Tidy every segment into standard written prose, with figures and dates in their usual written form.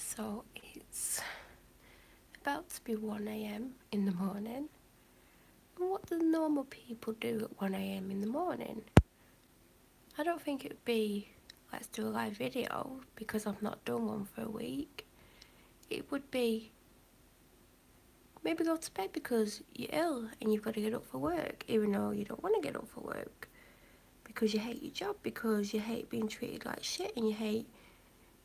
So it's about to be 1 a.m. in the morning. And what do normal people do at 1 a.m. in the morning? I don't think it would be let's do a live video because I've not done one for a week. It would be maybe go to bed because you're ill and you've got to get up for work, even though you don't want to get up for work because you hate your job, because you hate being treated like shit and you hate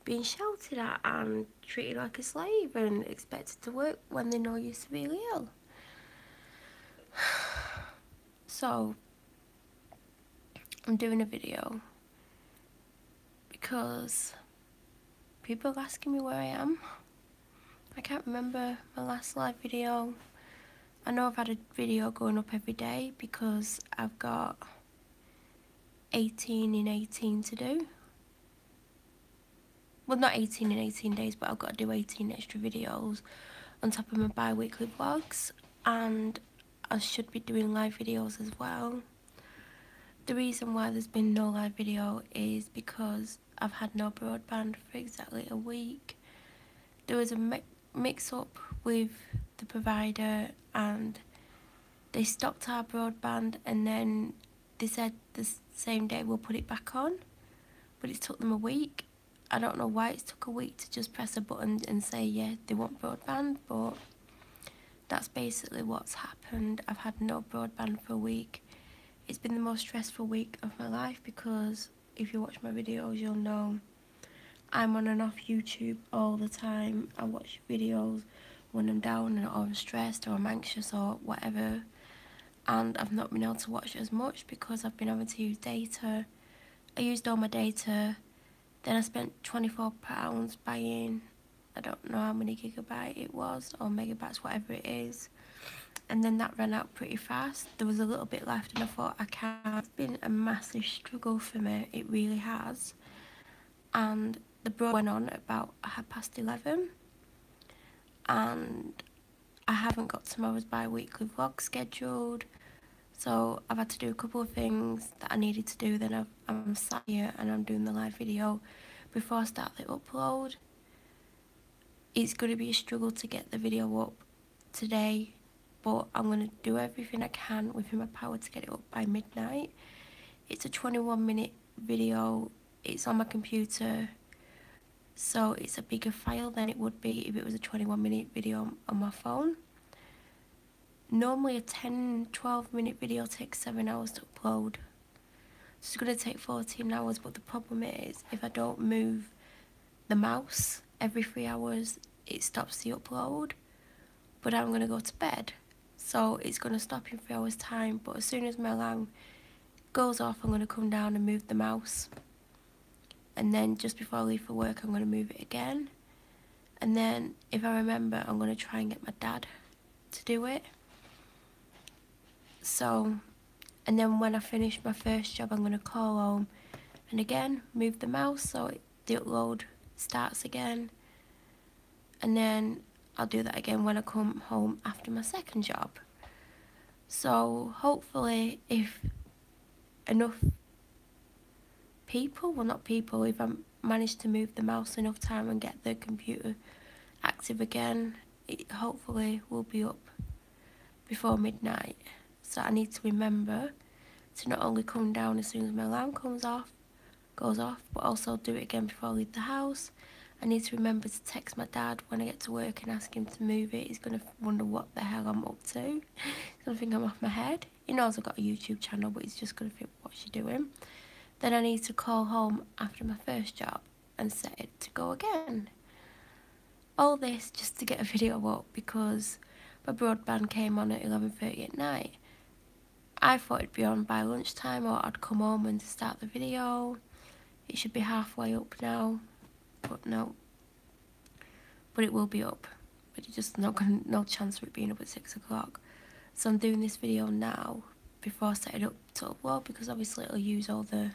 being shouted at and treated like a slave and expected to work when they know you're severely ill. So I'm doing a video because people are asking me where I am. I can't remember my last live video. I know I've had a video going up every day because I've got 18 in 18 to do. Well, not 18 in 18 days, but I've got to do 18 extra videos on top of my bi-weekly vlogs, and I should be doing live videos as well. The reason why there's been no live video is because I've had no broadband for exactly a week. There was a mix-up with the provider and they stopped our broadband, and then they said the same day we'll put it back on, but it took them a week. I don't know why it took a week to just press a button and say yeah they want broadband, but that's basically what's happened. I've had no broadband for a week. It's been the most stressful week of my life because if you watch my videos you'll know I'm on and off YouTube all the time. I watch videos when I'm down or I'm stressed or I'm anxious or whatever, and I've not been able to watch as much because I've been having to use data. I used all my data, then I spent £24 buying, I don't know how many gigabyte it was or megabytes, whatever it is, and then that ran out pretty fast. There was a little bit left and I thought I can't. It's been a massive struggle for me, it really has. And the broad went on at about 11:30 and I haven't got tomorrow's bi-weekly vlog scheduled, so I've had to do a couple of things that I needed to do. Then I'm sat here and I'm doing the live video before I start the upload. It's going to be a struggle to get the video up today, but I'm going to do everything I can within my power to get it up by midnight. It's a 21-minute video. It's on my computer, so it's a bigger file than it would be if it was a 21-minute video on my phone. Normally a 10-12 minute video takes 7 hours to upload. So it's going to take 14 hours, but the problem is if I don't move the mouse every 3 hours, it stops the upload. But I'm going to go to bed, so it's going to stop in 3 hours time, but as soon as my alarm goes off I'm going to come down and move the mouse, and then just before I leave for work I'm going to move it again, and then if I remember I'm going to try and get my dad to do it. So, and then when I finish my first job I'm going to call home and again move the mouse so the upload starts again, and then I'll do that again when I come home after my second job. So hopefully if enough people, well not people, if I manage to move the mouse enough time and get the computer active again, it hopefully will be up before midnight. So I need to remember to not only come down as soon as my alarm goes off, but also do it again before I leave the house. I need to remember to text my dad when I get to work and ask him to move it. He's going to wonder what the hell I'm up to. He's going to think I'm off my head. He knows I've got a YouTube channel, but he's just going to think, what's she doing? Then I need to call home after my first job and set it to go again. All this just to get a video up because my broadband came on at 11:30 at night. I thought it'd be on by lunchtime or I'd come home and start the video. It should be halfway up now, but no. But it will be up, but it's just no chance of it being up at 6 o'clock. So I'm doing this video now before I set it up to upload because obviously it'll use all the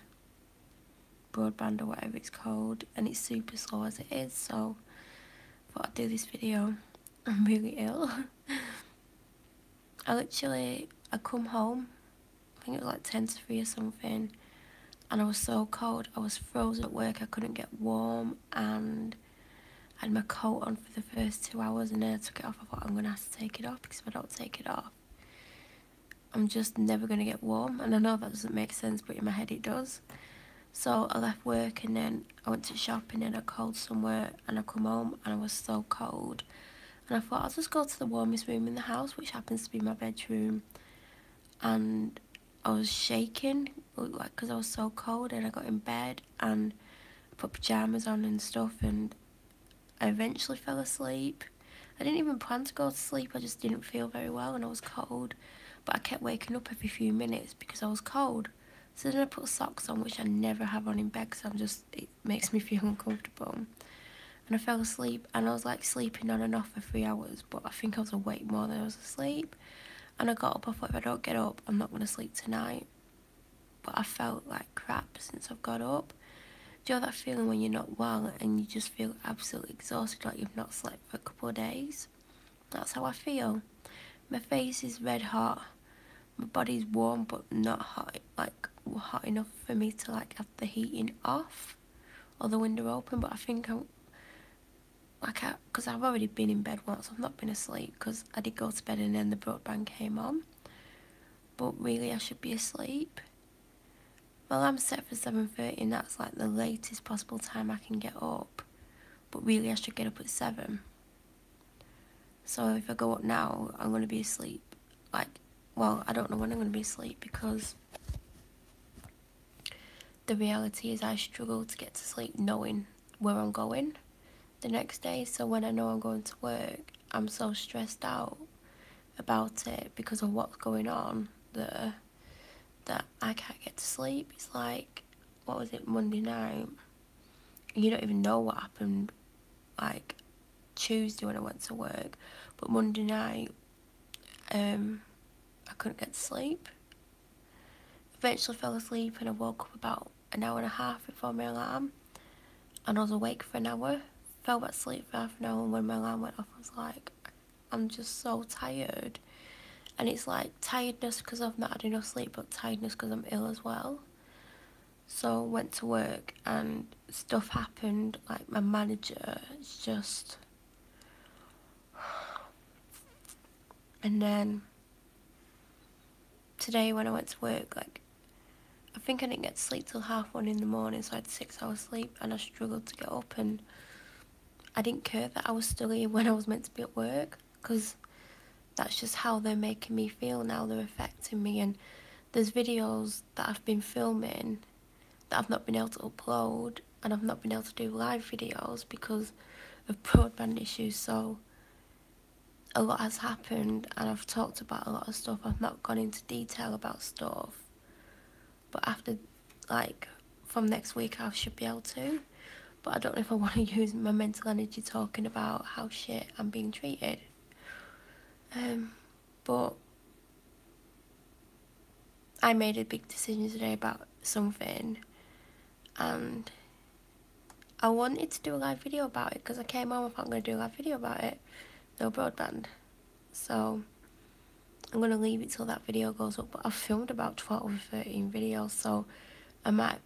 broadband or whatever it's called, and it's super slow as it is, so I thought I'd do this video. I'm really ill. I come home, I think it was like 10 to 3 or something, and I was so cold, I was frozen at work, I couldn't get warm, and had my coat on for the first 2 hours, and then I took it off. I thought, I'm going to have to take it off, because if I don't take it off, I'm just never going to get warm. And I know that doesn't make sense, but in my head it does. So I left work, and then I went to shopping, and I called somewhere, and I come home and I was so cold. And I thought, I'll just go to the warmest room in the house, which happens to be my bedroom. And I was shaking, like, because I was so cold, and I got in bed and put pyjamas on and stuff, and I eventually fell asleep. I didn't even plan to go to sleep, I just didn't feel very well and I was cold. But I kept waking up every few minutes because I was cold. So then I put socks on, which I never have on in bed because it makes me feel uncomfortable. And I fell asleep, and I was like sleeping on and off for 3 hours, but I think I was awake more than I was asleep. And I got up, I thought, if I don't get up, I'm not going to sleep tonight. But I felt like crap since I've got up. Do you know that feeling when you're not well and you just feel absolutely exhausted, like you've not slept for a couple of days? That's how I feel. My face is red hot. My body's warm but not hot, like hot enough for me to like have the heating off or the window open. But I think I'm like, because I've already been in bed once. I've not been asleep because I did go to bed and then the broadband came on. But really, I should be asleep. Well, I'm set for 7:30, and that's like the latest possible time I can get up. But really, I should get up at 7. So if I go up now, I'm going to be asleep. Like, well, I don't know when I'm going to be asleep, because the reality is I struggle to get to sleep knowing where I'm going the next day. So when I know I'm going to work, I'm so stressed out about it because of what's going on there that I can't get to sleep. It's like, what was it, Monday night? You don't even know what happened, like, Tuesday when I went to work. But Monday night, I couldn't get to sleep. Eventually fell asleep, and I woke up about an hour and a half before my alarm. And I was awake for an hour. Fell back to sleep for half an hour, and when my alarm went off, I was like, I'm just so tired. And it's like tiredness because I've not had enough sleep, but tiredness because I'm ill as well. So went to work and stuff happened. Like, my manager is just... And then today when I went to work, like, I think I didn't get to sleep till 1:30 in the morning, so I had 6 hours sleep, and I struggled to get up, and I didn't care that I was still here when I was meant to be at work, because that's just how they're making me feel now. They're affecting me, and there's videos that I've been filming that I've not been able to upload, and I've not been able to do live videos because of broadband issues. So a lot has happened, and I've talked about a lot of stuff. I've not gone into detail about stuff, but after, like, from next week I should be able to. But I don't know if I want to use my mental energy talking about how shit I'm being treated. But I made a big decision today about something, and I wanted to do a live video about it because I came home, I thought I'm going to do a live video about it. No broadband. So I'm going to leave it till that video goes up. But I've filmed about 12 or 13 videos, so I might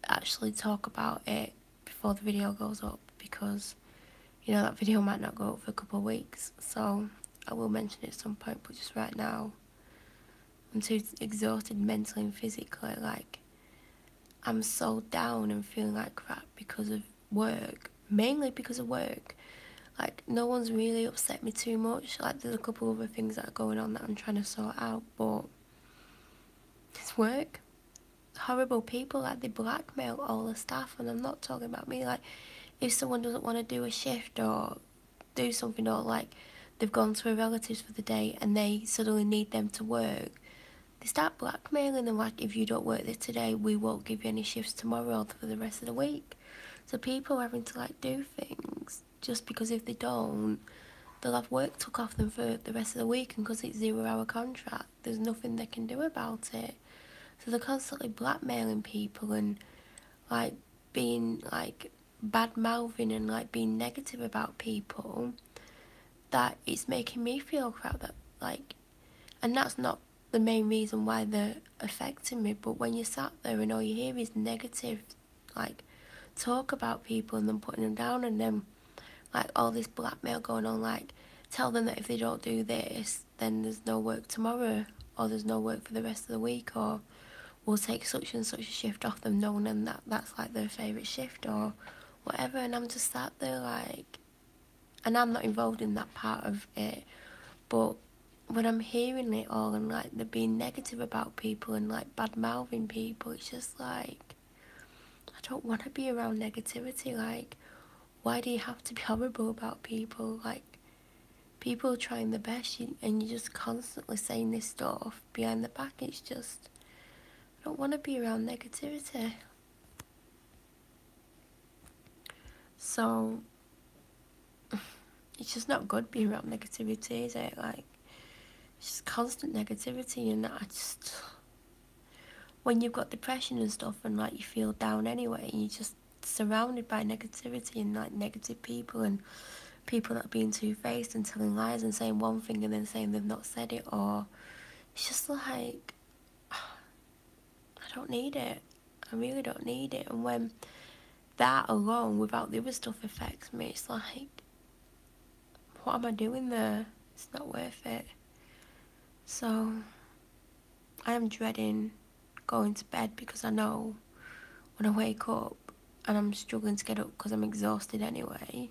actually talk about it before the video goes up, because, you know, that video might not go up for a couple of weeks. So I will mention it at some point, but just right now I'm too exhausted mentally and physically. Like, I'm so down and feeling like crap because of work, mainly because of work. Like, no one's really upset me too much. Like, there's a couple other things that are going on that I'm trying to sort out, but it's work. Horrible people, like, they blackmail all the staff, and I'm not talking about me. Like, if someone doesn't want to do a shift or do something, or like they've gone to a relatives for the day and they suddenly need them to work, they start blackmailing them, like, if you don't work this today, we won't give you any shifts tomorrow or for the rest of the week. So people are having to, like, do things just because if they don't, they'll have work took off them for the rest of the week, and because it's 0-hour contract, there's nothing they can do about it. So they're constantly blackmailing people and, like, being, like, bad-mouthing and, like, being negative about people, that it's making me feel crap. That, like, and that's not the main reason why they're affecting me, but when you sat there and all you hear is negative, like, talk about people and then putting them down, and then like all this blackmail going on, like tell them that if they don't do this, then there's no work tomorrow, or there's no work for the rest of the week, or we'll take such and such a shift off them, knowing them that that's like their favourite shift or whatever. And I'm just sat there like, and I'm not involved in that part of it, but when I'm hearing it all and like they're being negative about people and like bad mouthing people, it's just like, I don't want to be around negativity. Like, why do you have to be horrible about people? Like, people are trying their best and you're just constantly saying this stuff behind the back. It's just, I don't want to be around negativity. So it's just not good being around negativity, is it? Like, it's just constant negativity, and I just, when you've got depression and stuff and like you feel down anyway, and you're just surrounded by negativity and like negative people and people that are being two-faced and telling lies and saying one thing and then saying they've not said it, or it's just like, I don't need it. I really don't need it. And when that alone, without the other stuff, affects me, it's like, what am I doing there? It's not worth it. So I am dreading going to bed, because I know when I wake up and I'm struggling to get up because I'm exhausted anyway,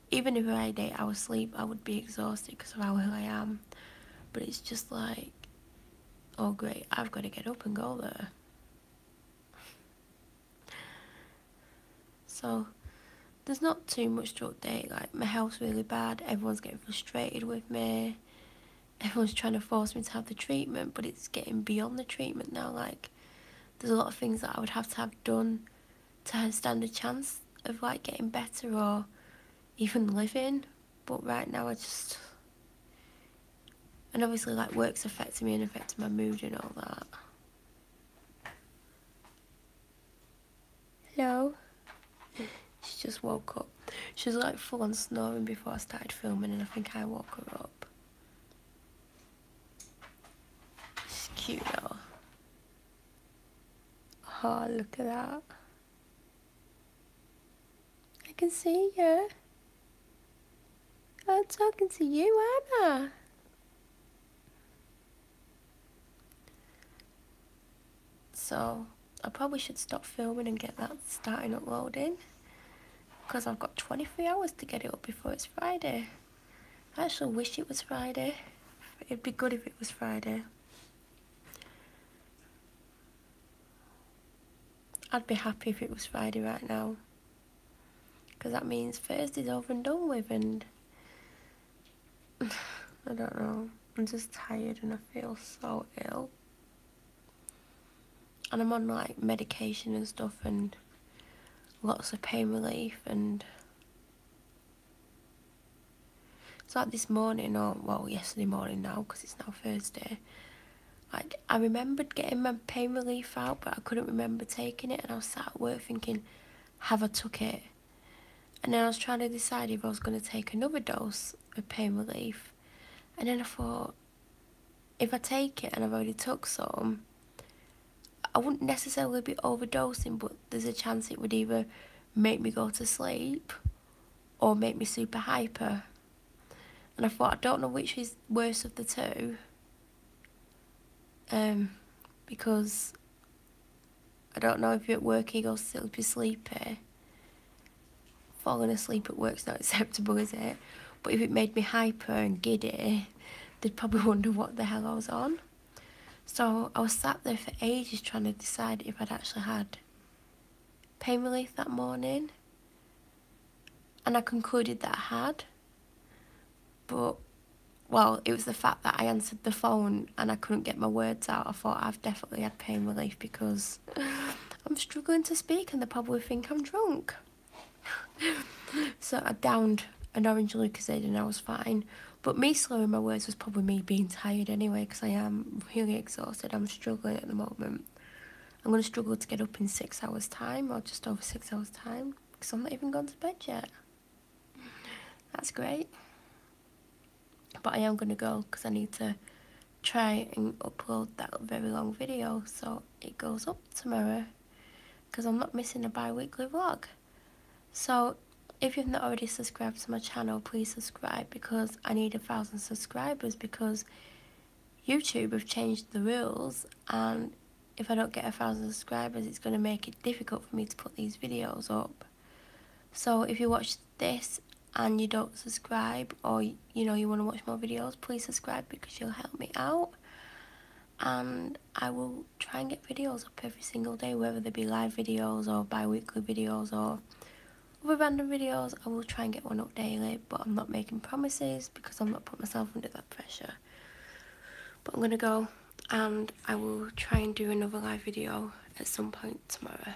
even if I had 8 hours sleep, I would be exhausted because of how ill I am. But it's just like, oh great, I've got to get up and go there. So there's not too much to update. Like, my health's really bad, everyone's getting frustrated with me, everyone's trying to force me to have the treatment, but it's getting beyond the treatment now. Like, there's a lot of things that I would have to have done to stand a chance of like getting better or even living. But right now I just, and obviously like work's affecting me and affecting my mood and all that. Hello? She just woke up. She was like full on snoring before I started filming, and I think I woke her up. She's cute though. Oh, look at that. I can see you. I'm talking to you, Anna. So I probably should stop filming and get that starting uploading, because I've got 23 hours to get it up before it's Friday. I actually wish it was Friday. It'd be good if it was Friday. I'd be happy if it was Friday right now, because that means Thursday's over and done with, and I don't know, I'm just tired and I feel so ill. And I'm on like medication and stuff and lots of pain relief, and it's like this morning, or well yesterday morning now because it's now Thursday, like I remembered getting my pain relief out but I couldn't remember taking it, and I was sat at work thinking, have I took it? And then I was trying to decide if I was going to take another dose of pain relief, and then I thought, if I take it and I've already took some, I wouldn't necessarily be overdosing, but there's a chance it would either make me go to sleep or make me super hyper. And I thought, I don't know which is worse of the two, because I don't know if you're at work you go sleepy. Falling asleep at work's not acceptable, is it? But if it made me hyper and giddy, they'd probably wonder what the hell I was on. So I was sat there for ages trying to decide if I'd actually had pain relief that morning, and I concluded that I had. But, well, it was the fact that I answered the phone and I couldn't get my words out. I thought, I've definitely had pain relief, because I'm struggling to speak and they probably think I'm drunk. So I downed an orange Lucozade and I was fine. But me slurring my words was probably me being tired anyway, because I am really exhausted. I'm struggling at the moment. I'm going to struggle to get up in 6 hours time, or just over 6 hours time, because I'm not even gone to bed yet. That's great. But I am going to go because I need to try and upload that very long video so it goes up tomorrow, because I'm not missing a bi-weekly vlog. So If you've not already subscribed to my channel, please subscribe, because I need 1,000 subscribers, because YouTube have changed the rules, and if I don't get 1,000 subscribers, it's going to make it difficult for me to put these videos up. So if you watch this and you don't subscribe, or you know you want to watch more videos, please subscribe, because you'll help me out. And I will try and get videos up every single day, whether they be live videos or bi-weekly videos or other random videos. I will try and get one up daily, but I'm not making promises because I'm not putting myself under that pressure. But I'm gonna go, and I will try and do another live video at some point tomorrow.